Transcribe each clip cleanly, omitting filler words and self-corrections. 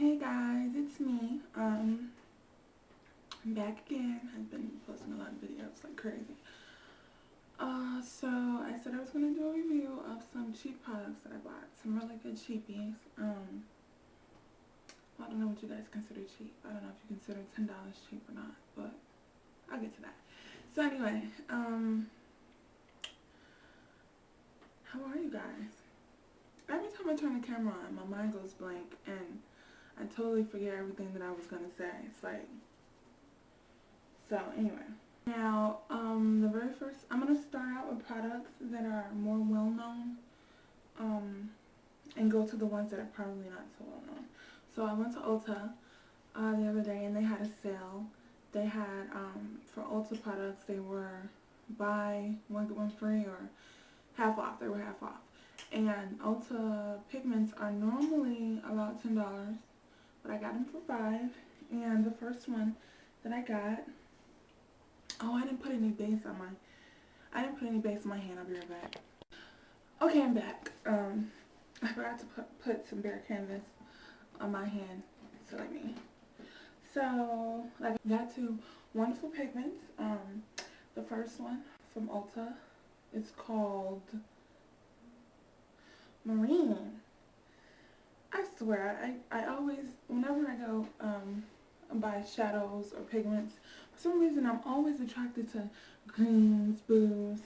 Hey guys, it's me. I'm back again. I've been posting a lot of videos like crazy. So I said I was gonna do a review of some cheap products that I bought. Some really good cheapies. I don't know what you guys consider cheap. I don't know if you consider $10 cheap or not, but I'll get to that. So anyway, how are you guys? Every time I turn the camera on, my mind goes blank and I totally forget everything that I was gonna say. It's like, so anyway. Now, the very first, I'm gonna start out with products that are more well known, and go to the ones that are probably not so well known. So I went to Ulta the other day and they had a sale. They had, for Ulta products, they were buy one get one free or half off. They were half off. And Ulta pigments are normally about $10, but I got them for $5. And the first one that I got, oh, I didn't put any base on my hand. I'll be right back. Okay, I'm back. I forgot to put some bare canvas on my hand, silly me. So, like, I got two wonderful pigments. The first one from Ulta is called Marine. I swear, I always, whenever I go buy shadows or pigments, for some reason I'm always attracted to greens, blues.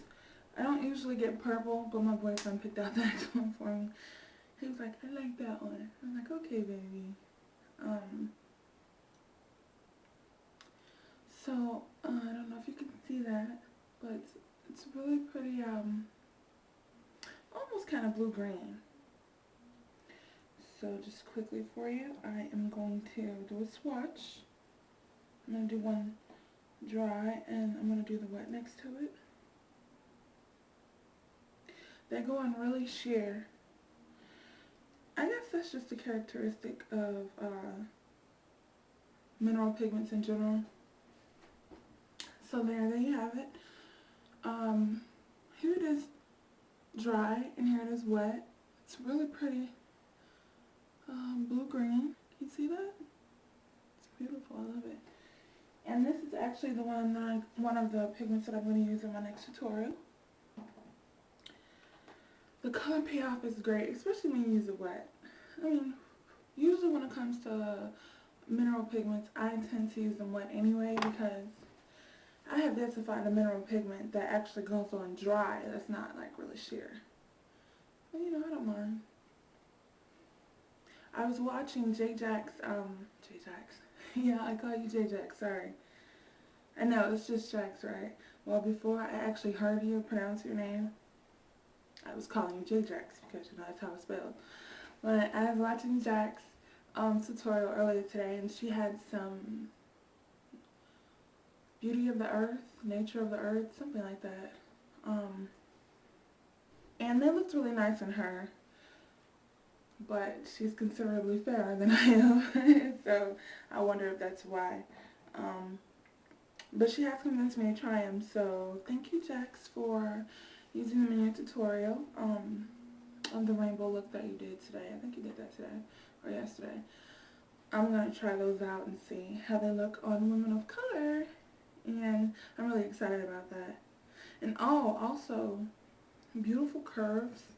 I don't usually get purple, but my boyfriend picked out that one for me. He was like, I like that one. I'm like, okay, baby. So, I don't know if you can see that, but it's really pretty, almost kind of blue-green. So, just quickly for you, I am going to do a swatch. I'm going to do one dry, and I'm going to do the wet next to it. They go on really sheer. I guess that's just a characteristic of mineral pigments in general. So there you have it. Here it is dry, and here it is wet. It's really pretty blue-green. Can you see that? It's beautiful. I love it. And this is actually the one of the pigments that I'm going to use in my next tutorial. The color payoff is great, especially when you use it wet. I mean, usually when it comes to mineral pigments, I tend to use them wet anyway because I have yet to find a mineral pigment that actually goes on dry that's not like really sheer. But you know, I don't mind. I was watching J-Jack's, yeah, I call you J-Jack, sorry. I know, it's just Jax, right? Well, before I actually heard you pronounce your name, I was calling you J-Jax because you know that's how it's spelled. But I was watching Jack's tutorial earlier today, and she had some beauty of the earth, nature of the earth, something like that. And they looked really nice on her, but she's considerably fairer than I am, so I wonder if that's why. But she has convinced me to try them, so thank you, Jax, for using them in your tutorial of the rainbow look that you did today. I think you did that today or yesterday. I'm going to try those out and see how they look on women of color, and I'm really excited about that. And oh, also, beautiful curves.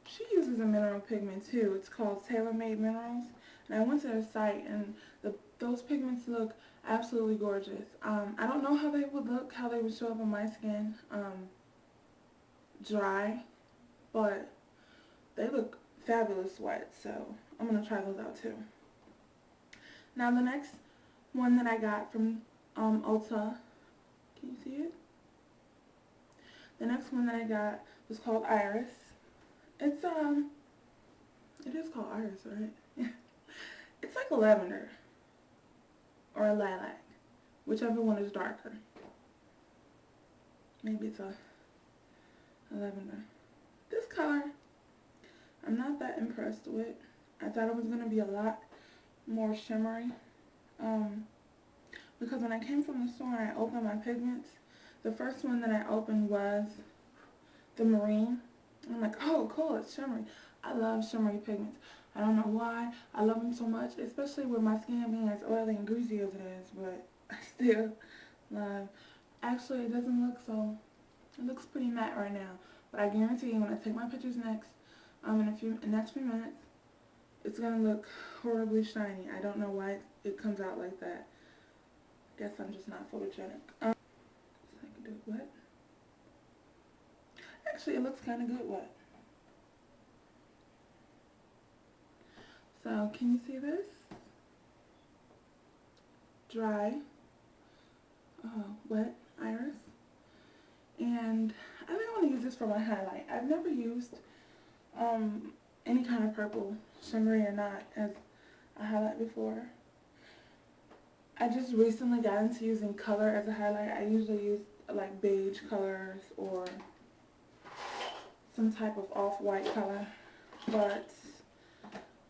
She uses a mineral pigment too. It's called Tailor Made Minerals, and I went to their site, and those pigments look absolutely gorgeous. I don't know how they would look, how they would show up on my skin dry, but they look fabulous wet, so I'm going to try those out too. Now the next one that I got from Ulta, can you see it? The next one that I got was called Iris. It is called Iris, right? It's like a lavender or a lilac, whichever one is darker. Maybe it's a lavender. This color, I'm not that impressed with. I thought it was going to be a lot more shimmery. Because when I came from the store and I opened my pigments, the first one that I opened was the Marine. I'm like, oh, cool, it's shimmery. I love shimmery pigments. I don't know why. I love them so much, especially with my skin being as oily and greasy as it is, but I still love. Actually, it doesn't look so, it looks pretty matte right now, but I guarantee you when I take my pictures next, in the next few minutes, it's going to look horribly shiny. I don't know why it comes out like that. Guess I'm just not photogenic. So I can do it wet. Actually, it looks kind of good wet. So, can you see this? Dry, wet iris. And I think I want to use this for my highlight. I've never used any kind of purple, shimmery or not, as a highlight before. I just recently got into using color as a highlight. I usually use like beige colors or some type of off-white color. But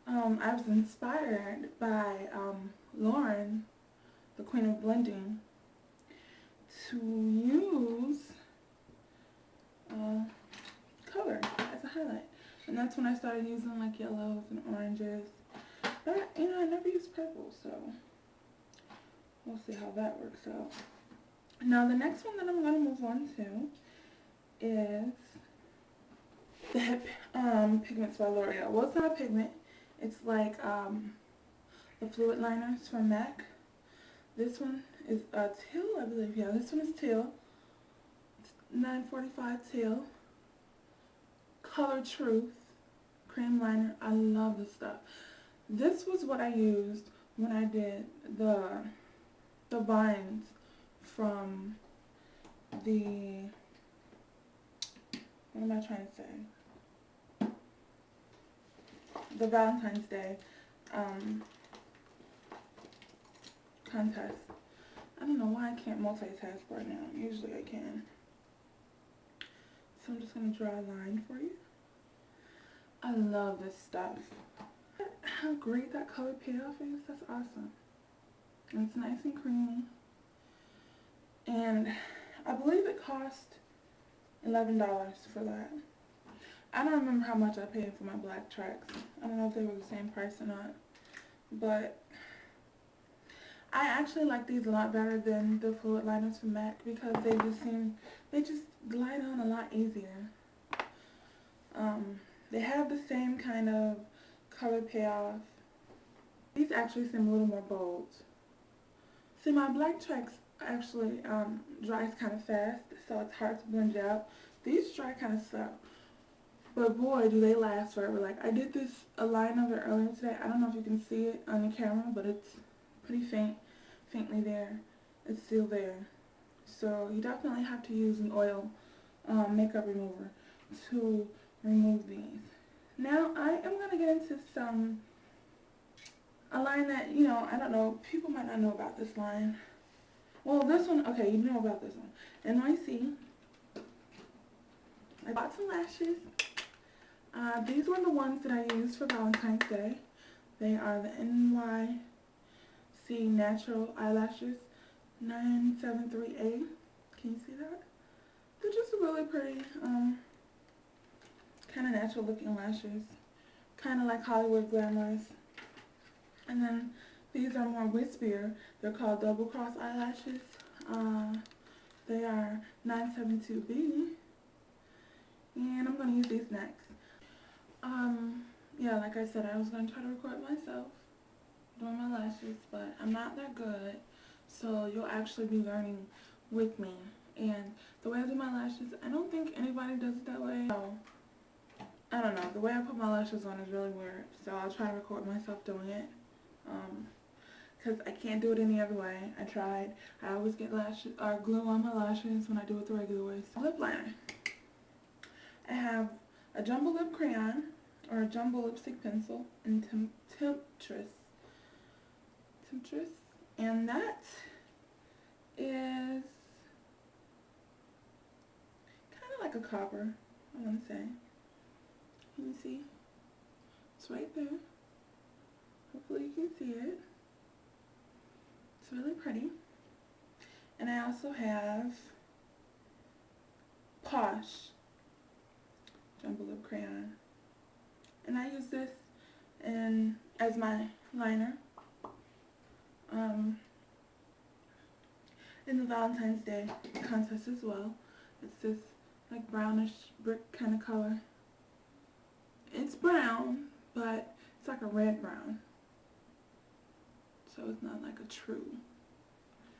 I was inspired by Lauren, the Queen of Blending, to use color as a highlight. And that's when I started using like yellows and oranges. But, you know, I never used purple, so we'll see how that works out. Now, the next one that I'm going to move on to is the Pigments by L'Oreal. Well, it's not a pigment. It's like the fluid liners from MAC. This one is teal, I believe. Yeah, this one is teal. It's 945 teal. Color Truth cream liner. I love this stuff. This was what I used when I did the vines from the, what am I trying to say? The Valentine's Day contest. I don't know why I can't multitask right now. Usually I can. So I'm just going to draw a line for you. I love this stuff. How great that color payoff is. That's awesome. And it's nice and creamy. And I believe it cost $11 for that. I don't remember how much I paid for my black tracks. I don't know if they were the same price or not. But I actually like these a lot better than the fluid liners from MAC because they just glide on a lot easier. They have the same kind of color payoff. These actually seem a little more bold. See, my black tracks actually dries kind of fast, so it's hard to blend it out. These dry kind of slow. But boy, do they last forever. Like, I did a line of it earlier today. I don't know if you can see it on the camera, but it's pretty faintly there. It's still there. So you definitely have to use an oil makeup remover to remove these. Now, I am going to get into a line that, you know, I don't know, people might not know about this line. Well, this one, okay, you know about this one. NYC. I bought some lashes. These were the ones that I used for Valentine's Day. They are the NYC Natural Eyelashes 973A. Can you see that? They're just really pretty, kind of natural looking lashes. Kind of like Hollywood glamorous. And then these are more wispier. They're called double cross eyelashes. They are 972B. And I'm going to use these next. Yeah, like I said, I was going to try to record myself doing my lashes, but I'm not that good. So you'll actually be learning with me. And the way I do my lashes, I don't think anybody does it that way. So, I don't know. The way I put my lashes on is really weird. So I'll try to record myself doing it. Because I can't do it any other way. I tried. I always get lashes or glue on my lashes when I do it the regular way. So, lip liner. I have a jumbo lip crayon or a jumbo lipstick pencil in Temptress. And that is kind of like a copper, I want to say. Can you see? It's right there. Hopefully you can see it. It's really pretty. And I also have Posh jumbo lip crayon. And I use this and as my liner. In the Valentine's Day contest as well. It's this like brownish brick kind of color. It's brown, but it's like a red brown. So it's not like a true